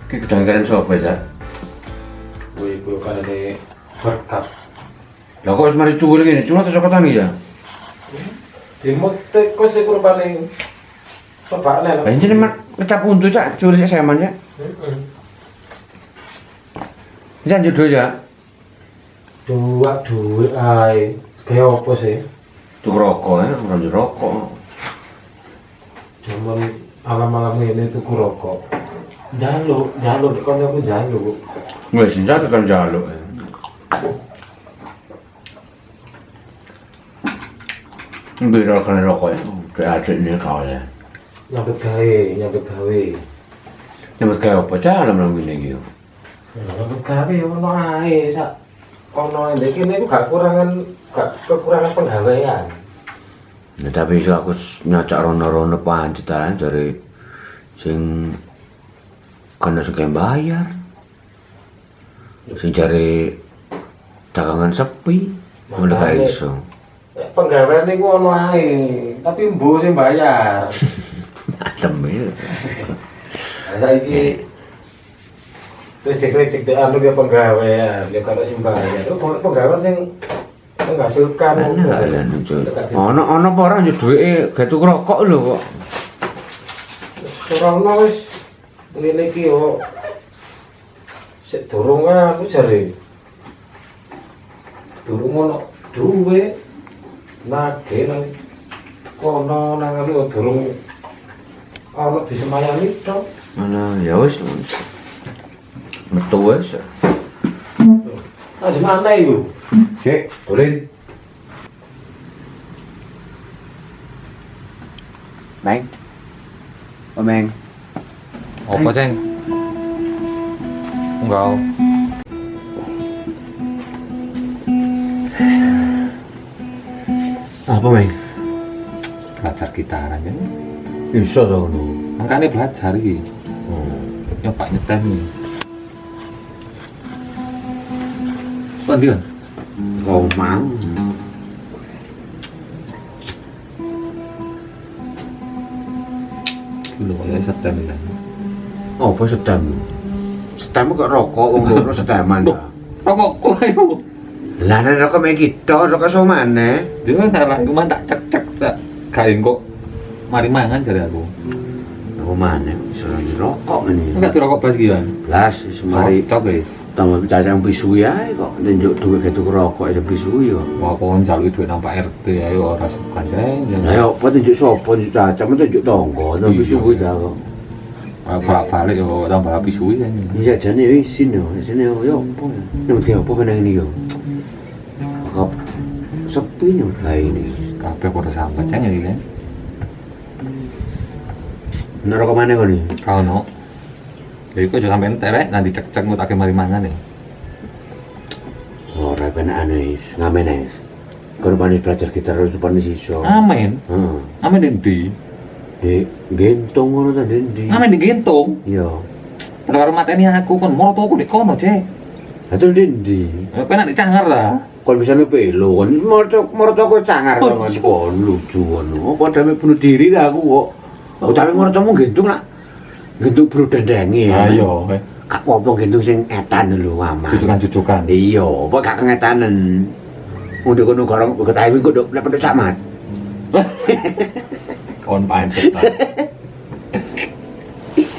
Ki kedanggaran sapa ya? Kuwi karene berkat. Lah kok wis mari cuwur ngene, cuma terus tangi ya? Dimute kok sik paling cobane Lah jenenge mak kecap untu cak, cuwur sik seman ya. Heeh. Jan jodoh ya. Dua duit ae. Kayak apa sih? Tuku rokok ya, ora rokok. Cuman alam-alam ini tuku rokok. Jaluk di kancaku jaluk. Wis senjata kan jaluk. Nggih rokok rokok ya. Kayak adik ini kau ya. Nyambut gawe. Nyambut gawe apa cak alam ngene iki yo. Nyambut gawe ono ae sak. Ono ndek kene ku gak kekurangan penggawean. Ya tapi iso aku nyacak rono-rono pancet ae dari sing kana sing bayar. Sing jare dagangan sepi, mulai gak iso. Penggawean niku ono ae, tapi mbo sing bayar. Adem ya. Saiki recek-recek dek anu ya penggawean, ya kalau sing bayar. Terus penggawean sing menghasilkan ono apa ora yo duweke gawe tuku rokok lho kok. Ora ono wis ngene iki yo. Sik durung aku jare. Durung ono duwe nage nang kono nang anu durung ono disemayani tok. Mana ya wis. Metu wis. Ah di mana iku? Cek, tulen. Meng. Meng. Apa, Ceng? Enggak. Apa, Meng? Belajar gitar aja. Iso to ngono. Makanya belajar iki. Nyoba nyetel nih. Kondi kan? Kau mang. Lho, ya setel ya. Apa setem? Setem kok rokok wong loro seteman. Rokok kok ayo. Lah nek rokok mek kita rokok so maneh. Dia salah, cuma tak cek tak gawe kok mari mangan jare aku. Apa maneh iso rokok ngene. Enggak dirokok blas iki kan. Blas semari Cok wis. tambah cacang pisu ae kok nunjuk duwe ge tuku rokok ya pisu yo. Wah, kon njaluk duit nang Pak RT ayo ora sukan Ceng. Lah yo apa tunjuk sapa tunjuk cacang tunjuk tangga nang pisu kuwi ta kok. Bolak-balik yo tambah habis suwi kan. Iya jane isin yo, isine yo apa ya. Nek apa meneng ini yo. Kok sepi yo kae ini. Kabeh pada sampe Ceng iki kan. Nek rokok maneh kok iki? Kau no. Jadi kok sampai enterek nanti cek-cek ngutake mari mangan nih. Ora penak anis, ngamen ae. Kon panis belajar gitar terus panis iso. Amin. Heeh. Amin ndi? Di gentong ngono ta ndi? Amin digentung. Iya. Pada karo mateni aku kon moto aku di kono, Cek. Lah terus ndi? Penak dicangar ta. Kon bisa pelo kon morto kok cangar kon lucu ngono. Apa dame bunuh diri ta aku kok. Oh tapi mortomu gentung nak. Gentung bro dendengi. Ayo, Apa gentung sing etan lho aman. jujukan-jujukan. Iya, apa gak kengetanen. Udah kono garong ketahui kok ndok lepet camat. Kon pancet ta.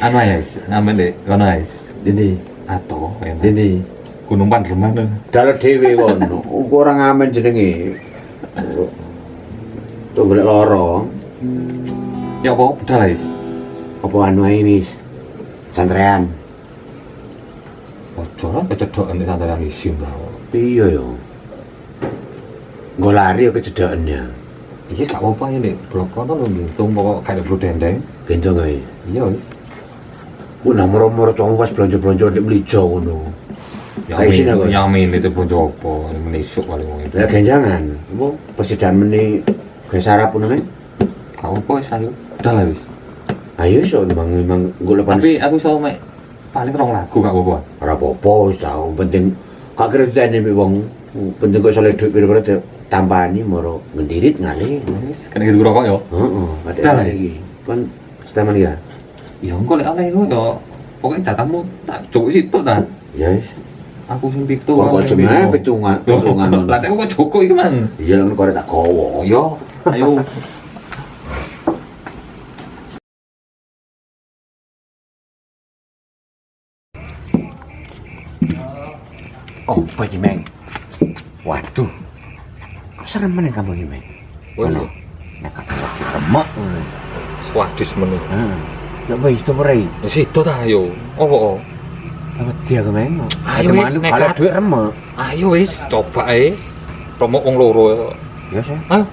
Anu ya, ngamen dek, kono guys. Dindi, Ato, enak. Dindi. Gunung Panderman. Dalet dhewe kono. Engko ora ngamen jenenge. Tuh golek loro. Ya apa budal guys? Apa anu ae wis. Santrean. Ojo lah kecedokan di sandaran isin ta. Iya yo. Nggo lari yo kecedokannya. Iki gak apa-apa ya nek blok kono lho ngitung pokok kayak bro dendeng. Gendong ae. Iya wis. Ku nang moro-moro cowok pas blonjo-blonjo ndek Blijo ngono. Kayak sini aku. Nyamin itu bojo apa? Menisuk paling wong itu. Lah genjangan. Apa persediaan meni gawe sarap ngono men? Kau apa wis ayo. Udah lah wis. Ayo so memang gue lepas. Tapi aku iso mek paling 2 lagu gak apa-apa. Ora apa-apa wis tau, penting gak kretene wong penting kok soleh duit pira-pira tampani moro ngendirit ngale. Wis kena gitu rokok ya. Heeh, Dah lah. ada lagi. Kan setaman ya. Ya engko lek oleh iku ya pokoknya jatahmu tak cukup situ ta. Ya wis. Aku sing pitu. Kok jenenge pitungan. Lah nek kok cukup iki man. Iya kan kok tak gowo. Yo, ayo. Oh, Pak Jimeng. Waduh. Kok serem nih kamu Jimeng? Ono. Nek aku lagi remek. Waduh semene. Heeh. Lah wis to mrei. Wis itu ta yo. Opo? Apa dia Jimeng? Ayo wis, nek kalau duit remek. Ayo wis coba ae. Romo wong loro. Ya sih. Ayo.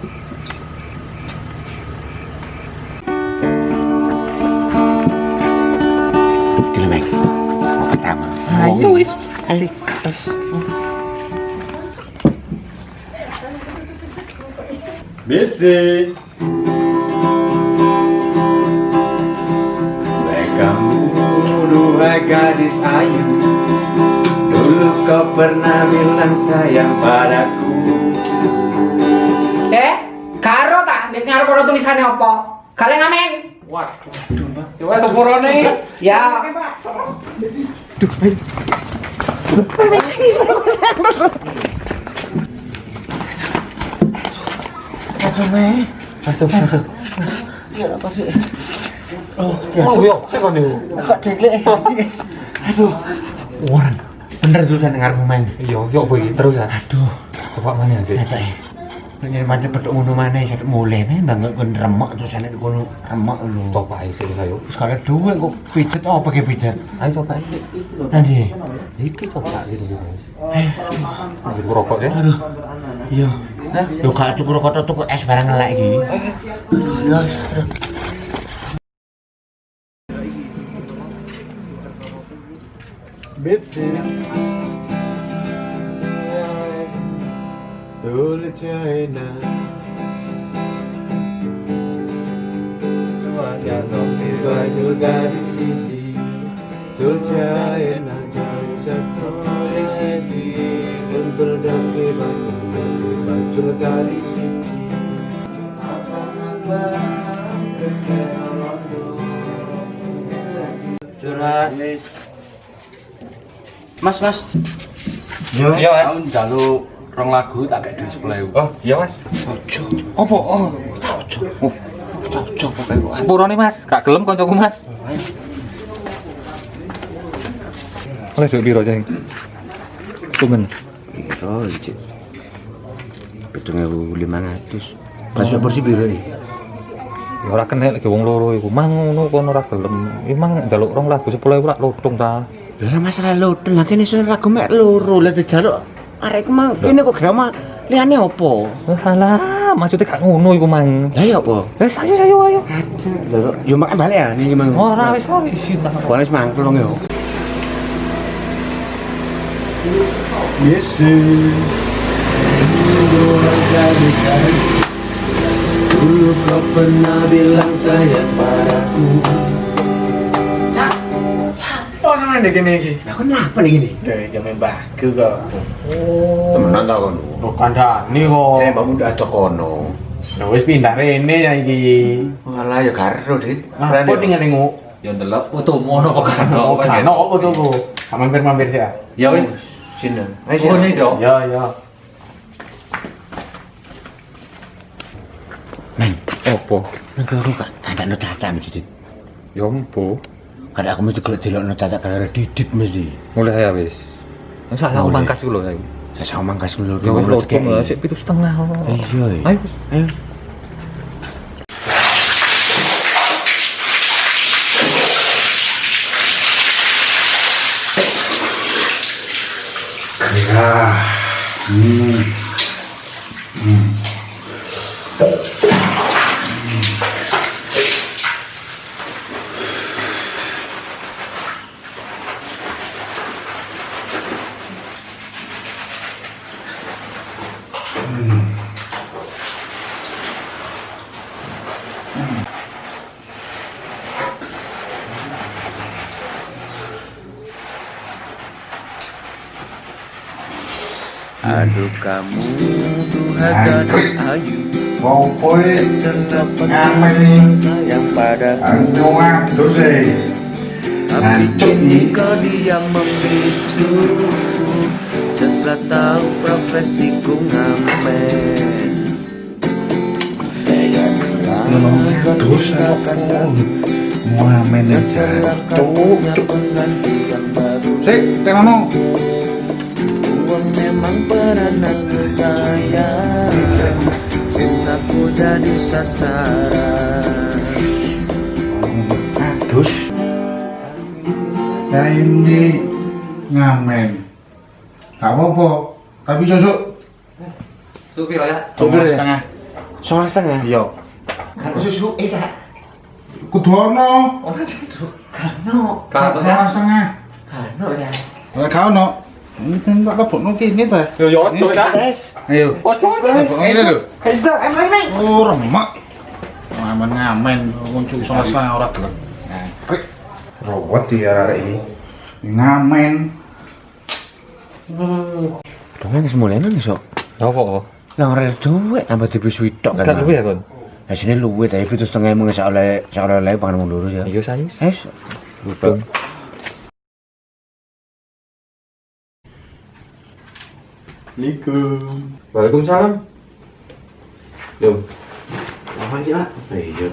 Jimeng. Mau pertama. Ayo wis. Terus. Bisi. Kamu dua gadis ayu, dulu kau pernah bilang sayang padaku. Karo ta, nek ngarep ana tulisane apa? Kalian amin. Waduh. Ya wis sepurone. Ya. Masuk. Oh, yo, tekan niku. Kok deglek aduh. Orang bener tulisan ngarepmu main. Yo boy terus ah. Aduh, Coba mana sih? biasa ya. Nek pancen petuk ngono maneh sak mulai nih banget kon remek terus nek kono remek lho. Coba ae sih ayo. Wis kare duwe kok pijet apa ke pijet? Ayo coba ae. Nanti. Iki coba gitu. Gitu rokok ya. Aduh. Iya. Lho gak tuku rokok tuku es barang ngelak iki. Ya. Bisi. Dulu China. Semuanya nomi baju dari sini. Dulu China jatuh dari sini. Untuk daki baju dari sini. Surat. Mas. Iya, Mas. Aku njaluk 2 lagu tak kek dhuwit 10.000. Oh, iya Mas. Ojo. Opo? Oh, Ojo. Ojo pokoke. sepurone Mas. Gak gelem kancaku Mas. Oleh duit piro, Ceng? Tunggu. Oh, cik. 7.500. Masuk porsi piro iki? Ya ora kena lagi wong loro iku. Mang ngono kono ora gelem. Emang njaluk 2 lagu 10.000 lak lutung ta. Lha ora masalah lodeng, lah kene sing ragu mek loro lah dijaluk. Arek mang kene kok gak mah liyane opo? Alah, maksudnya gak ngono iku mang. Lah ya opo? Wes ayo. Lho, yo mak balik ya niki mang. Ora wis isin ta. Wis mangkel yo. Bisi. Dulu kau pernah bilang sayang padaku. Oh, sama ndek kene iki. Lah kenapa nih gini? Dari jaman bagus kok. Temenan ta kono. Kok kandhane kok. Saya mbakmu udah ada kono. Nah, wis pindah rene ya iki. Walah ya karo, Dit. Apa tinggal nengok? Ya ndelok fotomu ono kok kan. Oh, kan apa tuh, Bu? Mampir-mampir sih ya. Ya wis. Sini. Oh, ini yo. Ya. Men, Opo? nek loro gak kandakno caca mesti Dit. Ya empo. Kadang aku mesti golek delokno caca karo Didit mesti. Mulai ya wis. Wis aku Mulai. mangkas iku lho ayo. Saya sama mangkas loro. Ya wis lotung ya sik 7,5 ngono. Iya. Ayo wis. Ayo. Dukamu Tuhan gadis ayu Ngopo ngamen sayang padaku anu ngadus Tapi Ngancuk kini nih. kau diam membisu Setelah tahu profesiku ngamen Terus ngamen Setelah kamu punya pengganti yang baru Sik, tenono. Uang memang peranan saya Cintaku jadi sasaran Adus. Nah ini ngamen. Gak apa-apa, tapi susuk. Susu piro ya? Setengah. 2,5. Iya. Kan susu sak. Kudu ono. Ono susu. Kano. Setengah. Kano ya. Ora gak ono. Ini kan tak lebokno kene ta. Yo yo ojo ta. Ayo. Ojo. Lebokno ngene lho. Wis to, emang. Oh, remak. Ngamen wong cuk setengah ora gelem. Nah, krik. Rawat di arek iki. Ngamen. Dongeng wis mulai nang iso. Apa? Lah ora duwe nambah dipisui tok kan. Kan luwe ya, Kon. Lah sini luwe tapi itu setengah emang sak oleh pangan wong lurus ya. Iya, Sais. Es. Lupa. Waalaikumsalam. Yo. Apa sih, Pak? Iya.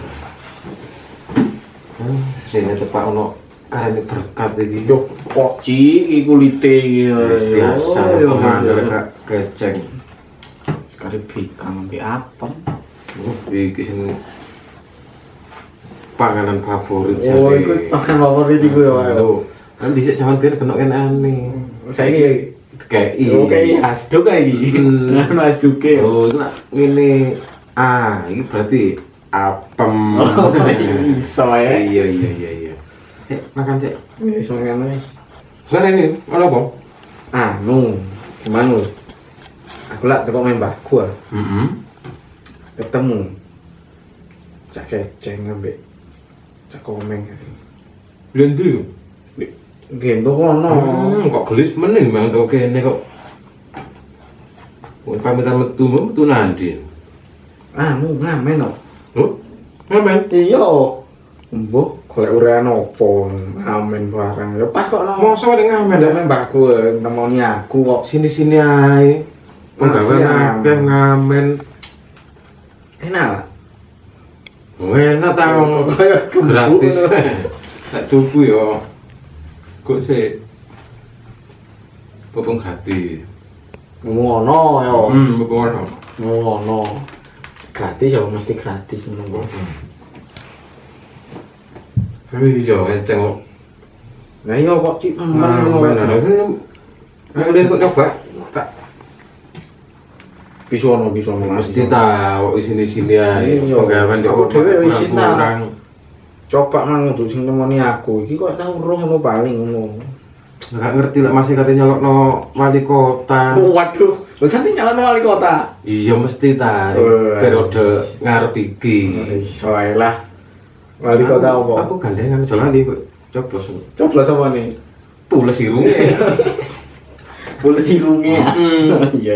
Sini tepak ono karene berkat iki. Yo, kok iki kulite ya. Biasa pemandel gak keceng. Sekali bikang ambek apem. Iki sing panganan favorit Oh, iku makan favorit iku ya. Kan dhisik sampean kira kena kene aneh. Saiki Kayak oke hasdo kae iki. Anu hasduke. Oh, itu nak ngene. Ah, ini berarti apem. Iso ya. Iya. Makan sih. Wis mangan wis. Sana ini, ada apa? Anu, gimana? Aku lak teko mbahku ah. Ketemu. Cak keceng ambek cak komeng. Blendu. Gendong kono. Kok gelis meneh mang toko kene kok. Wong pamitan metu nanti. Anu ngamen kok. Oh, ngamen. Iya. Mbok golek urean opo ngamen barang. Ya pas kok no. Mosok ada ngamen Ndek dak mbahku nemoni aku kok. sini-sini ae. Penggawean akeh ngamen. Enak. Enak ta wong gratis. Tak tuku yo. Kok sih? Popong gratis. Ngono ya. Popong ono. Ngono. Gratis ya mesti gratis ngono. Iya, enceng kok. Lah iya kok cik Udah kok coba. Tak bisa ono mesti tahu sini-sini ae. Iya. Penggawean yo Aku dhewe wis sinau. kurang. Coba mang kudu sing nemoni aku iki kok tau roh ngono paling ngono. Enggak ngerti lah masih katanya nyalokno wali kota. Waduh, wis sampe nyalon wali kota. Iya mesti ta. Oh. Periode ngarep iki. Iso ae lah. Wali kota apa? Aku gandengan jalan di coblos. Coblos apa nih? Pules irunge. Pules irunge. Iya.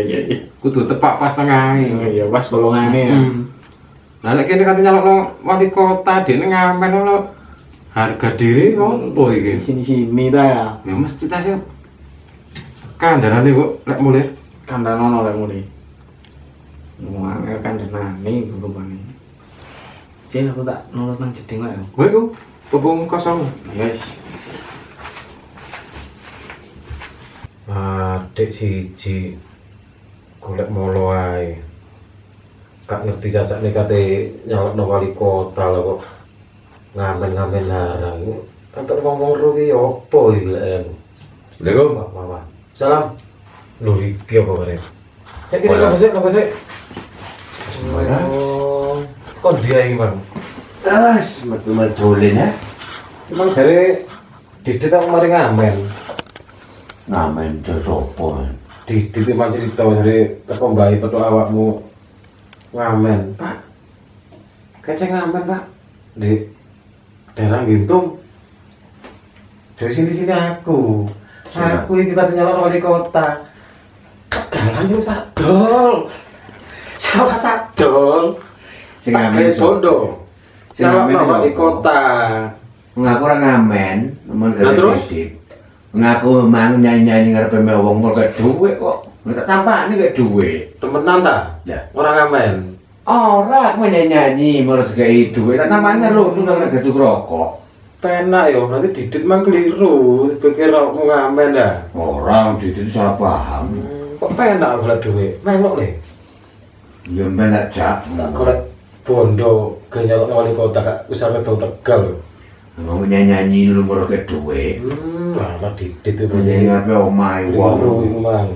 Kudu tepak pas tengahe. Iya, pas golongane ya. Lah nek kene katanya nyalokno wali kota dene ngamen ono harga diri opo iki? Sini-sini ta ya. Ya mesti ta sih. Kandhanane kok lek mulih Kandhanono lek muni. Wong kandhanane rupane. Jen aku tak nurut nang jeding wae. kowe iku popong kosong. Yes. Adik siji golek molo ae. Gak ngerti cacakne kate nyalokno wali kota lho kok. Ngamen-ngamen larang. Antar ngomong ro ki opo iki lek. Assalamualaikum, Mama. Salam. Lho iki apa bare? Kene nopo sik? Oh. Kok dia iki, Bang? Metu-metulin ya. Emang jare Didit aku mari ngamen. Ngamen terus opo. Didit emang cerita jare teko mbahi petuk awakmu ngamen, Pak. Keceng ngamen, Pak. Di daerah Gintung. Dari sini aku. Aku iki katanya nyalon wali kota. Jangan yo sadol. Sawah sadol. Sing Tak ngamen gawe bondo. Sing ngamen Sawah wali sapa? kota. Ngaku ora ngamen, nemen Lah, terus? Ngaku mang nyanyi-nyanyi ngarepe wong kok gak dhuwit kok. Nek tak tampakne gak dhuwit. Temenan ta? Lah, Ora ngamen. ora aku nyanyi mau dikai dhuwit. Tak tampakne lho tunggu nek gedung rokok. Penak yo, berarti Didit mang keliru. Pikir mau ngamen dah. Ora itu salah paham. Kok penak golek duit? Melok le. Ya men nak jak. Tak golek bondo ke nyalok wali kota gak usah ketemu Tegal lho. Mau nyanyi dulu mau ke dhuwit. Malah Didit itu Nyanyi ngarepe omahe Wong wong. mang.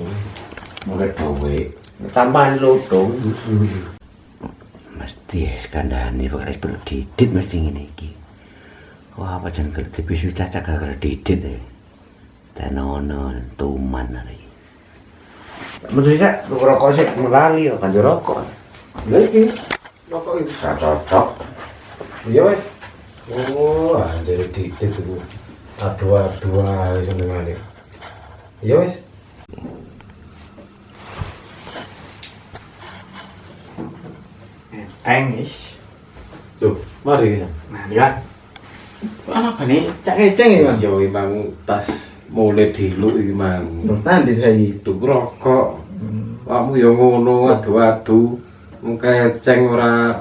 Mau ke dhuwit. Tampakne lutung. Mesti skandane pokoke perlu Didit mesti ngene iki. Wah, apa jan kerti bisu cacak gara Didit ya. Tenono tuman hari. Menurut saya rokok sih melali ya kan rokok. Lha iki rokok iki Cocok. iya wes. Oh, anjir Didit itu. Aduh ae senengane. Iya wes. Engis. Tuh, mari kita. Nah, lihat. Apa nih? Cak ngeceng ya, Mas. Yo imang tas mulai diluk iki mang. Nanti saya Tuku rokok. Kamu yo ngono adu-adu. Mengke ceng ora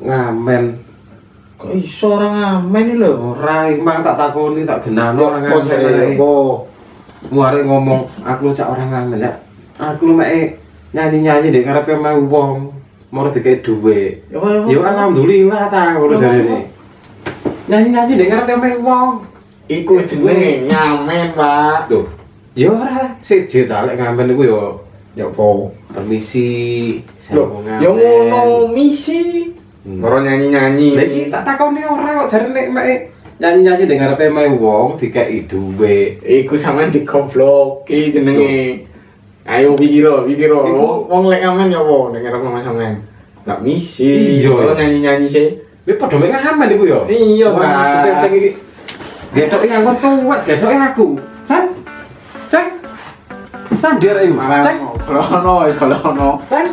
ngamen. kok iso orang ngamen ini lho. Ora imang tak takoni tak genano ora Kok jare ngamen. kok Muare ngomong aku cak ora ngamen ya. Aku lu mek nyanyi-nyanyi ndek ngarepe omahe wong. Mau dikek dhuwit. Yo alhamdulillah ta ngono jarene. Nyanyi-nyanyi ndek ngarepe omahe wong. iku jenenge ngamen, Pak. Tuh. Yo ora siji ta lek ngamen iku yo yo po permisi saya mau ngamen. Ya ngono misi. Karo nyanyi-nyanyi. Lha iki tak takoni ora kok jarene mek nyanyi-nyanyi ndek ngarepe omahe wong dikeki dhuwit. Iku sampean digobloki jenenge. Ayo pikiro. Iku- Wong lek ngamen ya apa nek karo sampean. Lah misi. Iya. Karo nyanyi-nyanyi sih. Wis padha mek ngamen iku yo. Iya, Wah, Pak. cek iki. Getoke nganggo tuwet, getoke aku. Cek. Cek. Tandir ayo. Marah. Cek. Kolono. Cek.